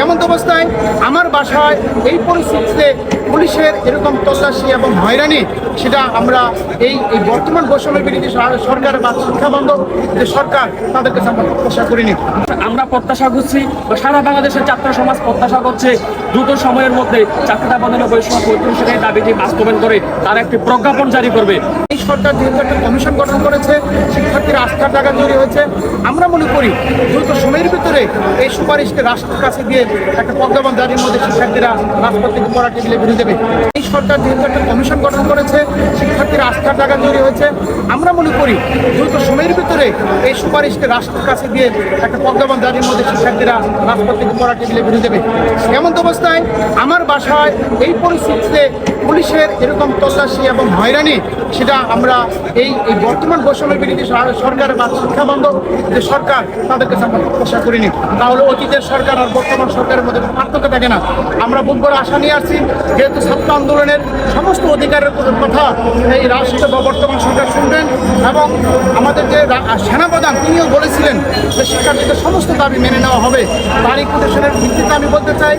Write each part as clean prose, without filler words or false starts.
এমন অবস্থায় আমার বাসায় এই পরিস্থিতিতে পুলিশের এরকম তল্লাশি এবং হয়রানি, সেটা আমরা এই বর্তমান বৈষম্য বিরোধী সরকার বা শিক্ষাবন্ধ যে সরকার, তাদের কাছে আমরা প্রত্যাশা করিনি। আমরা প্রত্যাশা করছি, সারা বাংলাদেশের ছাত্র সমাজ প্রত্যাশা করছে দ্রুত সময়ের মধ্যে চাকরিটা বদলে বৈষম্য 35 দাবিটি বাস্তবায়ন করে তার একটি প্রজ্ঞাপন জারি করবে। এই সরকার যেহেতু একটা কমিশন গঠন করেছে, শিক্ষার্থীরা আস্থার জায়গা তৈরি হয়েছে, আমরা মনে করি দ্রুত সময়ের ভিতরে এই সুপারিশকে রাষ্ট্রের কাছে দিয়ে একটা প্রজ্ঞাপন জারির মধ্যে শিক্ষার্থীরা রাজপথ থেকে পড়া টেবিলে বেরিয়ে দেবে। এই সরকার যেহেতু একটা কমিশন গঠন করেছে, শিক্ষার্থীরা আস্থার জায়গা তৈরি হয়েছে, আমরা মনে করি দ্রুত সময়ের ভিতরে এই সুপারিশকে রাষ্ট্রের কাছে দিয়ে একটা প্রজ্ঞাপন জারির মধ্যে শিক্ষার্থীরা রাজপথ থেকে পড়া টেবিলে বেরিয়ে দেবে। এমন অবস্থায় আমার বাসায় এই পরিস্থিতিতে পুলিশের এরকম তল্লাশি এবং হয়রানি, সেটা আমরা এই বর্তমান বৈষম্য বিরোধী সরকার বা শিক্ষাবন্ধ যে সরকার, তাদের কাছে আমরা প্রত্যাশা করিনি। তাহলে অতীতের সরকার আর বর্তমান সরকারের মধ্যে পার্থক্য থাকে না। আমরা বুক ভরে আশা নিয়ে আসছি, যেহেতু ছাত্র আন্দোলনের সমস্ত অধিকারের কথা এই রাষ্ট্র বা বর্তমান সরকার শুনবেন, এবং আমাদের যে সেনাপ্রধান তিনিও বলেছিলেন যে শিক্ষার্থীদের সমস্ত দাবি মেনে নেওয়া হবে। তারই কোটেশনের ভিত্তিতে আমি বলতে চাই,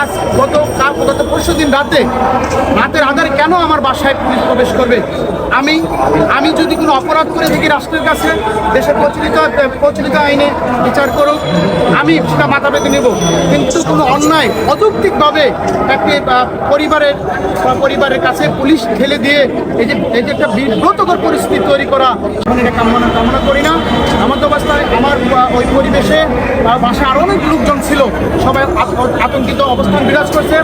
আজ গত পরশু দিন রাতের আধারে কেন আমার বাসায় পুলিশ প্রবেশ করবে? আমি যদি কোনো অপরাধ করে থাকি রাষ্ট্রের কাছে, দেশের প্রচলিত আইনে বিচার করুক, আমি সেটা মাথা পেতে নেব। কিন্তু কোনো অন্যায় অযৌক্তিকভাবে একটি পরিবারের কাছে পুলিশ ঠেলে দিয়ে এই যে একটা বিব্রতকর পরিস্থিতি তৈরি করা, এটা কামনা করি না। এমন অবস্থায় আমার ওই পরিবেশে বাসায় আরও অনেক লোকজন ছিল, সবাই আতঙ্কিত অবস্থান বিরাজ করছে।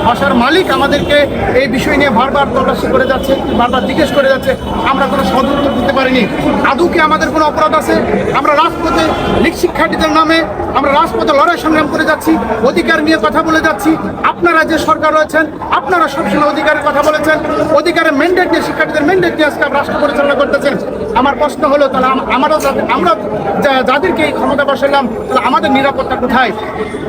বাসার মালিক আমাদেরকে এই বিষয় নিয়ে বারবার তল্লাশি করে যাচ্ছে, বারবার জিজ্ঞেস করে যাচ্ছে, আমরা কোনো সদুত্তর দিতে পারিনি। আদৌ কি আমাদের কোনো অপরাধ আছে? আমরা রাজপথে লীগ শিক্ষার্থীদের নামে আমরা রাজপথে লড়াই সংগ্রাম করে যাচ্ছি, অধিকার নিয়ে কথা বলে যাচ্ছি। আপনারা যে সরকার রয়েছেন, আপনারা সবসময় অধিকারের কথা বলেছেন, অধিকারের ম্যান্ডেট দিয়ে শিক্ষার্থীদের ম্যান্ডেট দিয়ে আজকে রাষ্ট্র পরিচালনা করতেছেন। আমার প্রশ্ন হলো, তাহলে আমরা যাদেরকে এই ক্ষমতা বসালাম, তাহলে আমাদের নিরাপত্তা কোথায়?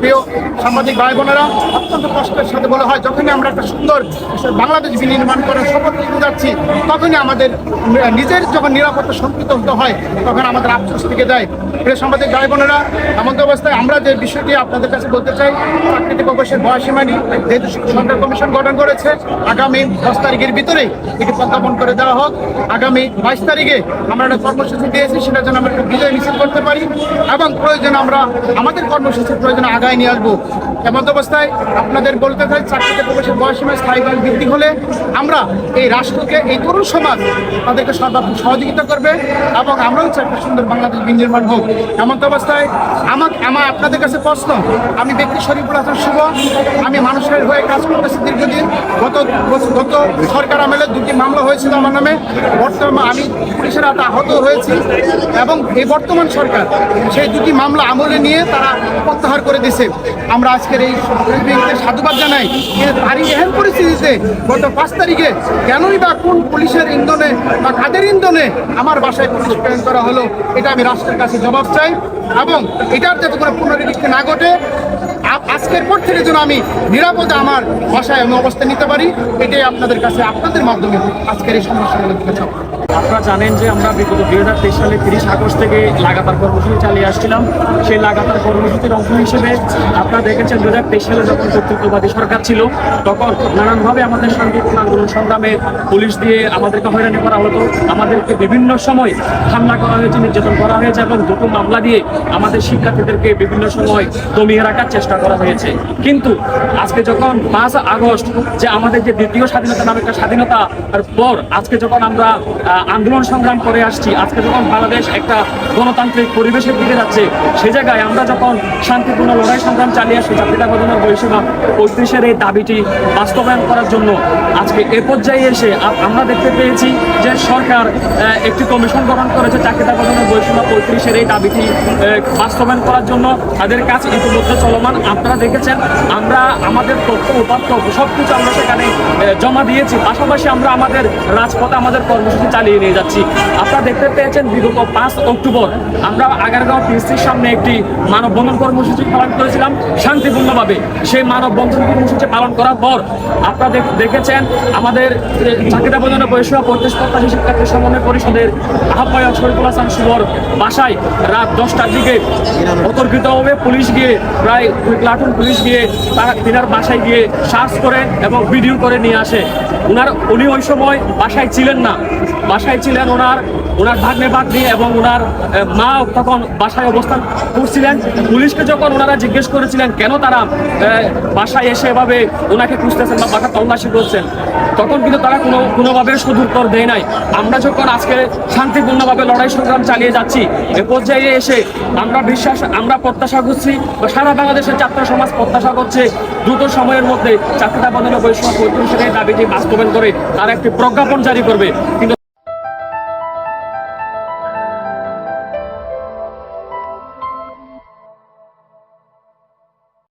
প্রিয় সাংবাদিক ভাই বোনেরা, অত্যন্ত কষ্টের সাথে বলা হয়, যখনই আমরা একটা সুন্দর বাংলাদেশ বিনির্মাণ করার শপথ নিতে যাচ্ছি, তখনই আমাদের নিজের যখন নিরাপত্তা শঙ্কিত হতে হয়, তখন আমাদের আফসোস থেকে যায়। প্রিয় সাংবাদিক ভাই বোনেরা, এমন অবস্থায় আমরা যে বিষয়টি আপনাদের কাছে বলতে চাই, প্রাকৃতিক অবশ্যই বয়সীমানি যেহেতু সরকার কমিশন গঠন করেছে, আগামী 10 তারিখের ভিতরেই এটি প্রজ্ঞাপন করে দেওয়া হোক। আগামী 22 তারিখে আমরা একটা কর্মসূচি দিয়েছি, সেটার জন্য আমরা একটা বিজয় মিছিল করতে পারি, এবং প্রয়োজনে আমরা আমাদের কর্মসূচির প্রয়োজনে আগায় নিয়ে আসবো। এমন অবস্থায় আপনাদের বলতে চাই, চাকরিতে প্রবেশের বয়সীমা স্থায়ীভাবে বৃদ্ধি হলে আমরা এই রাষ্ট্রকে, এই তরুণ সমাজ তাদেরকে সর্বাত্মক সহযোগিতা করবে, এবং আমরাও চাই একটা সুন্দর বাংলাদেশ বিনির্মাণ হোক। এমন অবস্থায় আমার আপনাদের কাছে প্রশ্ন, আমি ব্যক্তি শরীফুল হাসান শুভ, আমি মানুষের হয়ে কাজ করতেছি দীর্ঘদিন। গত সরকার আমলে 2টি মামলা হয়েছিল আমার নামে, বর্তমানে আমি পুলিশের হাতে আহত হয়েছি, এবং এই বর্তমান সরকার সেই 2টি মামলা আমলে নিয়ে তারা প্রত্যাহার করে দিয়েছে। আমরা আজকের এই সাধুবাদ জানাই। তারই এহেন পরিস্থিতিতে গত 5 তারিখে কেনই বা কোন পুলিশের ইন্ধনে বা কাদের ইন্ধনে আমার বাসায় পুলিশ প্রেরণ করা হলো, এটা আমি রাষ্ট্রের কাছে জবাব চাই, এবং এটার যাতে কোনো পুনরাবৃত্তি না ঘটে। আজকের পর থেকে যেন আমি নিরাপদে আমার বাসায় আমি অবস্থান নিতে পারি, এটাই আপনাদের কাছে আপনাদের মাধ্যমে আজকের এই সমস্যাগুলো থেকে চাপ। আপনারা জানেন যে আমরা বিগত 2023 সালে 30 আগস্ট থেকে লাগাতার কর্মসূচি চালিয়ে আসছিলাম। সেই লাগাতার কর্মসূচির অংশ হিসেবে আপনারা দেখেছেন 2023 সালে যখন কর্তৃত্ববাদী সরকার ছিল, তখন নানানভাবে আমাদের শান্তিপূর্ণ আন্দোলন সংগ্রামে পুলিশ দিয়ে আমাদেরকে হয়রানি করা হতো, আমাদেরকে বিভিন্ন সময় হামলা করা হয়েছে, নির্যাতন করা হয়েছে, এবং 2টো মামলা দিয়ে আমাদের শিক্ষার্থীদেরকে বিভিন্ন সময় দমিয়ে রাখার চেষ্টা করা হয়েছে। কিন্তু আজকে যখন 5 আগস্ট যে আমাদের যে দ্বিতীয় স্বাধীনতা নামে একটা স্বাধীনতার পর আজকে যখন আমরা আন্দোলন সংগ্রাম করে আসছি, আজকে যখন বাংলাদেশ একটা গণতান্ত্রিক পরিবেশের দিকে যাচ্ছে, সে জায়গায় আমরা যখন শান্তিপূর্ণ লড়াই সংগ্রাম চালিয়ে আসছি, চাকরিটা বদলের বৈষম্য 35 এই দাবিটি বাস্তবায়ন করার জন্য আজকে এ পর্যায়ে এসে আমরা দেখতে পেয়েছি যে সরকার একটি কমিশন গঠন করেছে চাকরিটা বদলের বৈষম্য 35 এই দাবিটি বাস্তবায়ন করার জন্য। তাদের কাজ ইতিমধ্যে চলমান। আপনারা দেখেছেন আমরা আমাদের তথ্য উপাত্ত সব কিছু আমরা সেখানে জমা দিয়েছি। পাশাপাশি আমরা আমাদের রাজপথে আমাদের কর্মসূচি চালিয়ে চালিয়ে নিয়ে যাচ্ছি। আপনারা দেখতে পেয়েছেন বিগত 5 অক্টোবর আমরা আগারগাঁও পিএসসির সামনে একটি মানববন্ধন কর্মসূচি পালন করেছিলাম শান্তিপূর্ণভাবে। সেই মানববন্ধন কর্মসূচি পালন করার পর আপনারা দেখেছেন আমাদের চাকরিটা পর্যন্ত পরিষেবা প্রত্যাশী শিক্ষার্থী সমন্বয় পরিষদের আহ্বায়ক শরীফুল হাসান শুভর বাসায় রাত 10টার দিকে অতর্কিতভাবে পুলিশ গিয়ে প্রায় 2 প্লাটুন পুলিশ গিয়ে তিনার বাসায় গিয়ে সার্চ করে এবং ভিডিও করে নিয়ে আসে। উনি ওই সময় বাসায় ছিলেন না, বাসায় ছিলেন ওনার ভাগ্নে এবং ওনার মা তখন বাসায় অবস্থান করছিলেন। পুলিশকে যখন ওনারা জিজ্ঞেস করেছিলেন কেন তারা বাসায় এসে এভাবে ওনাকে খুঁজতেছেন বা বাসা তল্লাশি করছেন, তখন কিন্তু তারা কোনোভাবে সদুত্তর দেয় নাই। আমরা যখন আজকে শান্তিপূর্ণভাবে লড়াই সংগ্রাম চালিয়ে যাচ্ছি, এ পর্যায়ে এসে আমরা প্রত্যাশা করছি বা সারা বাংলাদেশের ছাত্র সমাজ প্রত্যাশা করছে দ্রুত সময়ের মধ্যে চাকরিটা বদলে বৈষম্য পরিষদের দাবিটি বাস্তবায়ন করে তারা একটি প্রজ্ঞাপন জারি করবে। কিন্তু